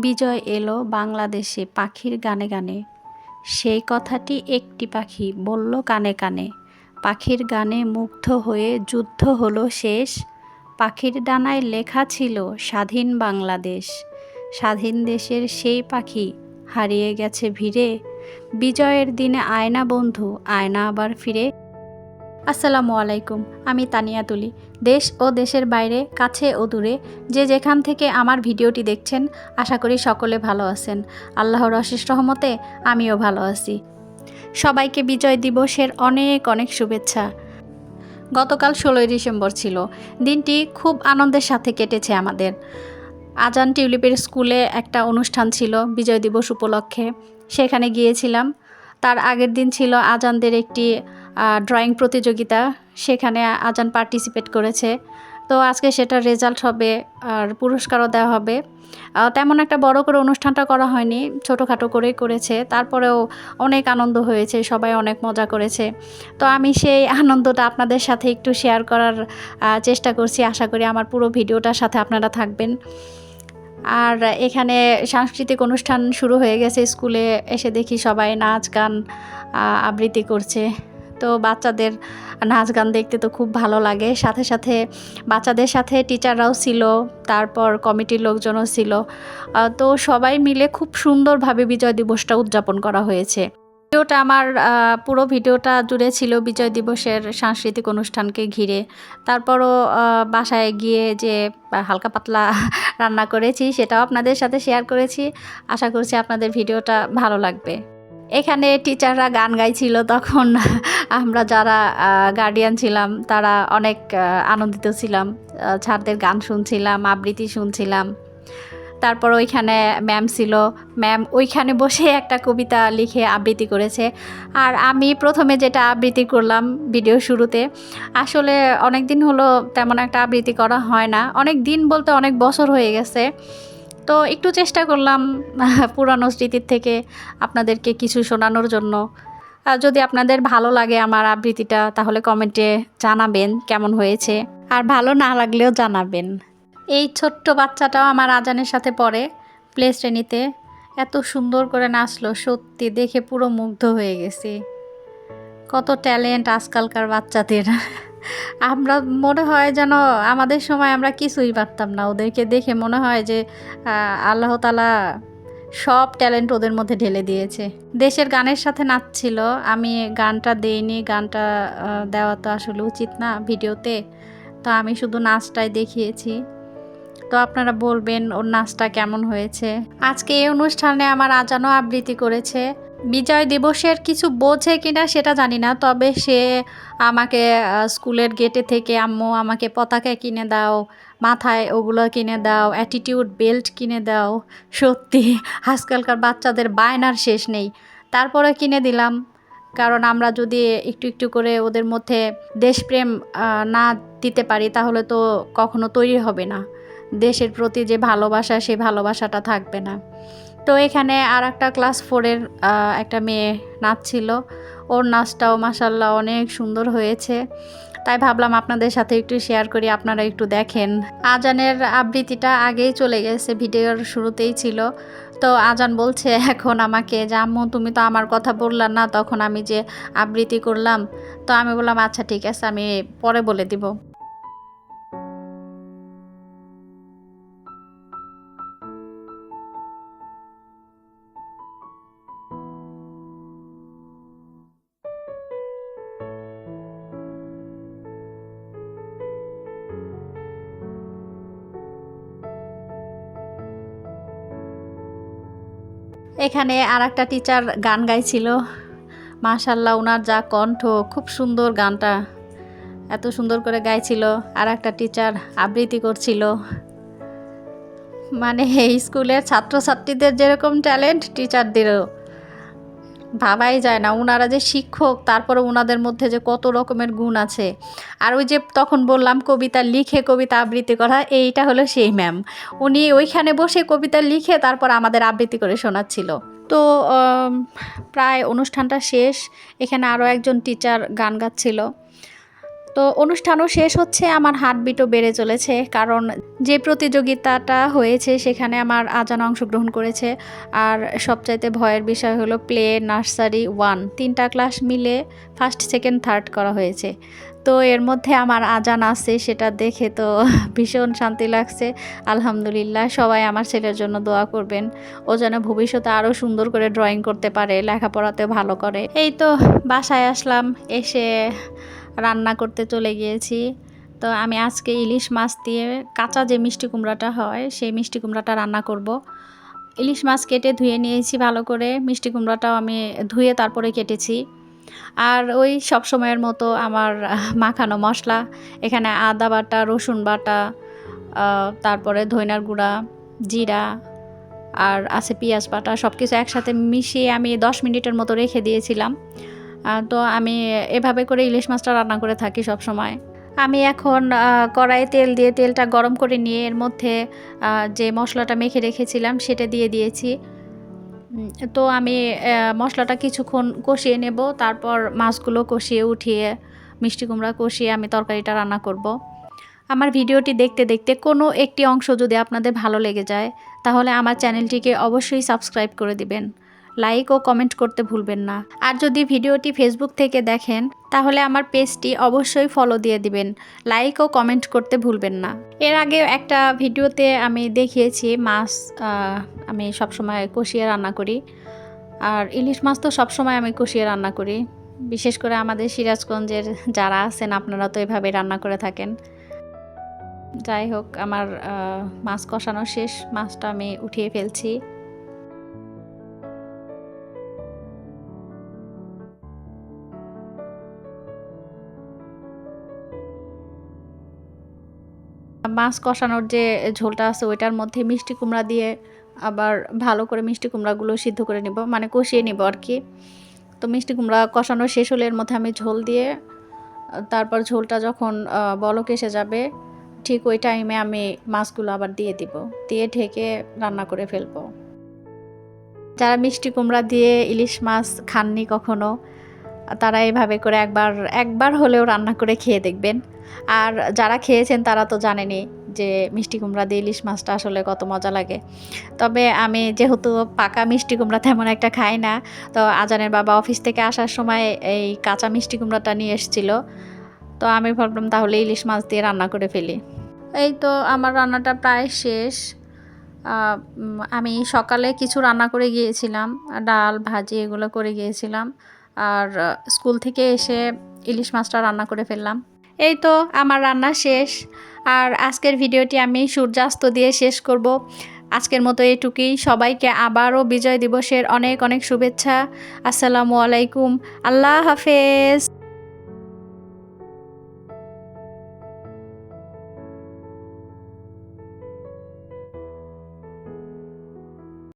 বিজয় এলো বাংলাদেশে পাখির গানে গানে। সেই কথাটি একটি পাখি বলল কানে কানে। পাখির গানে মুগ্ধ হয়ে যুদ্ধ হলো শেষ। পাখির ডানায় লেখা ছিল স্বাধীন বাংলাদেশ। স্বাধীন দেশের সেই পাখি হারিয়ে গেছে ভিড়ে। বিজয়ের দিনে আয়না বন্ধু, আয়না আবার ফিরে। আসসালামু আলাইকুম, আমি তানিয়া তুলি। দেশ ও দেশের বাইরে, কাছে ও দূরে যে যেখান থেকে আমার ভিডিওটি দেখছেন, আশা করি সকলে ভালো আছেন। আল্লাহর অশেষ রহমতে আমিও ভালো আছি। সবাইকে বিজয় দিবসের অনেক অনেক শুভেচ্ছা। গতকাল 16ই ডিসেম্বর ছিল। দিনটি খুব আনন্দের সাথে কেটেছে আমাদের। আজান টিউলিপের স্কুলে একটা অনুষ্ঠান ছিল বিজয় দিবস উপলক্ষে, সেখানে গিয়েছিলাম। তার আগের দিন ছিল আজানদের একটি ড্রয়িং প্রতিযোগিতা, সেখানে আজান পার্টিসিপেট করেছে। তো আজকে সেটার রেজাল্ট হবে আর পুরস্কারও দেওয়া হবে। তেমন একটা বড় করে অনুষ্ঠানটা করা হয়নি, ছোটোখাটো করেই করেছে। তারপরেও অনেক আনন্দ হয়েছে, সবাই অনেক মজা করেছে। তো আমি সেই আনন্দটা আপনাদের সাথে একটু শেয়ার করার চেষ্টা করছি। আশা করি আমার পুরো ভিডিওটার সাথে আপনারা থাকবেন। আর এখানে সাংস্কৃতিক অনুষ্ঠান শুরু হয়ে গেছে। স্কুলে এসে দেখি সবাই নাচ গান আবৃত্তি করছে। তো বাচ্চাদের নাচ গান দেখতে তো খুব ভালো লাগে। সাথে সাথে বাচ্চাদের সাথে টিচাররাও ছিল, তারপর কমিটির লোকজনও ছিল। তো সবাই মিলে খুব সুন্দরভাবে বিজয় দিবসটা উদযাপন করা হয়েছে। ভিডিওটা আমার পুরো ভিডিওটা জুড়ে ছিল বিজয় দিবসের সাংস্কৃতিক অনুষ্ঠানকে ঘিরে। তারপরও বাসায় গিয়ে যে হালকা পাতলা রান্না করেছি সেটাও আপনাদের সাথে শেয়ার করেছি। আশা করছি আপনাদের ভিডিওটা ভালো লাগবে। এখানে টিচাররা গান গাইছিল, তখন আমরা যারা গার্ডিয়ান ছিলাম তারা অনেক আনন্দিত ছিলাম। ছাত্রদের গান শুনছিলাম, আবৃত্তি শুনছিলাম। তারপর ওইখানে ম্যাম ছিল, ম্যাম ওইখানে বসে একটা কবিতা লিখে আবৃত্তি করেছে। আর আমি প্রথমে যেটা আবৃত্তি করলাম ভিডিও শুরুতে, আসলে অনেক দিন হলো তেমন একটা আবৃত্তি করা হয় না। অনেক দিন বলতে অনেক বছর হয়ে গেছে। তো একটু চেষ্টা করলাম পুরানো স্মৃতির থেকে আপনাদেরকে কিছু শোনানোর জন্য। যদি আপনাদের ভালো লাগে আমার আবৃত্তিটা, তাহলে কমেন্টে জানাবেন কেমন হয়েছে, আর ভালো না লাগলেও জানাবেন। এই ছোট্ট বাচ্চাটাও আমার আজানের সাথে পড়ে, প্লে শ্রেণীতে। এত সুন্দর করে নাচলো, সত্যি দেখে পুরো মুগ্ধ হয়ে গেছি। কত ট্যালেন্ট আজকালকার বাচ্চাদের। আমরা মনে হয় যেন আমাদের সময় আমরা কিছুই পারতাম না। ওদেরকে দেখে মনে হয় যে আল্লাহ তাআলা সব ট্যালেন্ট ওদের মধ্যে ঢেলে দিয়েছে। দেশের গানের সাথে নাচছিল। আমি গানটা দেইনি, গানটা দেওয়া তো আসলে উচিত না ভিডিওতে। তো আমি শুধু নাচটাই দেখিয়েছি। তো আপনারা বলবেন ওর নাচটা কেমন হয়েছে। আজকে এই অনুষ্ঠানে আমার আজানও আবৃত্তি করেছে। বিজয় দিবসের কিছু বোঝে কিনা সেটা জানি না, তবে সে আমাকে স্কুলের গেটে থেকে আম্মু আমাকে পতাকা কিনে দাও, মাথায় ওগুলো কিনে দাও, অ্যাটিটিউড বেল্ট কিনে দাও। সত্যি আজকালকার বাচ্চাদের বায়নার শেষ নেই। তারপরে কিনে দিলাম, কারণ আমরা যদি একটু একটু করে ওদের মধ্যে দেশপ্রেম না দিতে পারি তাহলে তো কখনো তৈরি হবে না। দেশের প্রতি যে ভালোবাসা, সেই ভালোবাসাটা থাকবে না। তো এখানে আর একটা ক্লাস 4-এর একটা মেয়ে নাচছিল। ওর নাচটাও মাশাআল্লাহ অনেক সুন্দর হয়েছে। তাই ভাবলাম আপনাদের সাথে একটু শেয়ার করি, আপনারা একটু দেখেন। আজানের আবৃত্তিটা আগেই চলে গেছে, ভিডিওর শুরুতেই ছিল। তো আজান বলছে এখন আমাকে যে আম্মু তুমি তো আমার কথা বললা না তখন আমি যে আবৃত্তি করলাম। তো আমি বললাম আচ্ছা ঠিক আছে, আমি পরে বলে দিব। এখানে আর একটা টিচার গান গাইছিল। মাশাআল্লাহ, ওনার যা কণ্ঠ, খুব সুন্দর গানটা, এত সুন্দর করে গাইছিল। আর একটা টিচার আবৃত্তি করছিল। মানে এই স্কুলের ছাত্রছাত্রীদের যেরকম ট্যালেন্ট, টিচারদেরও ভাবাই যায় না। ওনারা যে শিক্ষক, তারপরে ওনাদের মধ্যে যে কত রকমের গুণ আছে। আর ওই যে তখন বললাম কবিতা লিখে কবিতা আবৃত্তি করা, এইটা হলো সেই ম্যাম। উনি ওইখানে বসে কবিতা লিখে তারপর আমাদের আবৃত্তি করে শোনাচ্ছিল। তো প্রায় অনুষ্ঠানটা শেষ। এখানে আরও একজন টিচার গান গাচ্ছিল। তো তো অনুষ্ঠানও শেষ হচ্ছে, আমার হার্টবিটও বেড়ে চলেছে, কারণ যে প্রতিযোগিতাটা হয়েছে সেখানে আমার আজান অংশগ্রহণ করেছে। আর সবচাইতে ভয়ের বিষয় হলো প্লে, নার্সারি, 1 3টা ক্লাস মিলে ফার্স্ট, সেকেন্ড, থার্ড করা হয়েছে। তো এর মধ্যে আমার আজান আছে, সেটা দেখে তো ভীষণ শান্তি লাগছে। আলহামদুলিল্লাহ, সবাই আমার ছেলের জন্য দোয়া করবেন, ও যেন ভবিষ্যতে আরও সুন্দর করে ড্রয়িং করতে পারে, লেখাপড়াতে ভালো করে। এই তো বাসায় আসলাম, এসে রান্না করতে চলে গিয়েছি। তো আমি আজকে ইলিশ মাছ দিয়ে কাঁচা যে মিষ্টি কুমড়াটা হয় সেই মিষ্টি কুমড়াটা রান্না করব। ইলিশ মাছ কেটে ধুয়ে নিয়েছি ভালো করে, মিষ্টি কুমড়াটাও আমি ধুয়ে তারপরে কেটেছি। আর ওই সব সময়ের মতো আমার মাখানো মশলা, এখানে আদা বাটা, রসুন বাটা, তারপরে ধইনার গুঁড়া, জিরা, আর আছে পেঁয়াজ বাটা, সব কিছু একসাথে মিশিয়ে আমি 10 মিনিটের মতো রেখে দিয়েছিলাম। তো আমি এভাবে করে ইলিশ মাছটা রান্না করে থাকি সব সময়। আমি এখন কড়াইয়ে তেল দিয়ে তেলটা গরম করে নিয়ে এর মধ্যে যে মশলাটা মেখে রেখেছিলাম সেটা দিয়ে দিয়েছি। তো আমি মশলাটা কিছুক্ষণ কষিয়ে নেব, তারপর মাছগুলো কষিয়ে উঠিয়ে মিষ্টি কুমড়া কষিয়ে আমি তরকারিটা রান্না করব। আমার ভিডিওটি দেখতে দেখতে কোনো একটি অংশ যদি আপনাদের ভালো লেগে যায় তাহলে আমার চ্যানেলটিকে অবশ্যই সাবস্ক্রাইব করে দিবেন, লাইক ও কমেন্ট করতে ভুলবেন না। আর যদি ভিডিওটি ফেসবুক থেকে দেখেন তাহলে আমার পেজটি অবশ্যই ফলো দিয়ে দিবেন, লাইক ও কমেন্ট করতে ভুলবেন না। এর আগে একটা ভিডিওতে আমি দেখিয়েছি মাছ আমি সবসময় কষিয়ে রান্না করি, আর ইলিশ মাছ তো সবসময় আমি কষিয়ে রান্না করি। বিশেষ করে আমাদের সিরাজগঞ্জের যারা আছেন আপনারা তো এভাবে রান্না করে থাকেন। যাই হোক, আমার মাছ কষানো শেষ, মাছটা আমি উঠিয়ে ফেলছি। মাছ কষানোর যে ঝোলটা আছে ওইটার মধ্যে মিষ্টি কুমড়া দিয়ে আবার ভালো করে মিষ্টি কুমড়াগুলো সিদ্ধ করে নিব, মানে কষিয়ে নিব আর কি। তো মিষ্টি কুমড়া কষানো শেষ হলে এর মধ্যে আমি ঝোল দিয়ে তারপর ঝোলটা যখন বলক এসে যাবে ঠিক ওই টাইমে আমি মাছগুলো আবার দিয়ে দিব, দিয়ে ঢেকে রান্না করে ফেলবো। যারা মিষ্টি কুমড়া দিয়ে ইলিশ মাছ খাননি কখনো তারা এভাবে করে একবার হলেও রান্না করে খেয়ে দেখবেন। আর যারা খেয়েছেন তারা তো জানেনই যে মিষ্টি কুমড়া দিয়ে ইলিশ মাছটা আসলে কত মজা লাগে। তবে আমি যেহেতু পাকা মিষ্টি কুমড়া তেমন একটা খাই না, তো আজানের বাবা অফিস থেকে আসার সময় এই কাঁচা মিষ্টি কুমড়াটা নিয়ে এসেছিল, তো আমি ভাবলাম তাহলে ইলিশ মাছ দিয়ে রান্না করে ফেলি। এই তো আমার রান্নাটা প্রায় শেষ। আমি সকালে কিছু রান্না করে গিয়েছিলাম, ডাল ভাজি এগুলো করে গিয়েছিলাম, আর স্কুল থেকে এসে ইলিশ মাছটা রান্না করে ফেললাম। এই তো আমার রান্না শেষ। আর আজকের ভিডিওটি আমি সূর্যাস্ত দিয়ে শেষ করব। আজকের মতো এটুকুই। সবাইকে আবারও বিজয় দিবসের অনেক অনেক শুভেচ্ছা। আসসালামু আলাইকুম, আল্লাহ হাফেজ।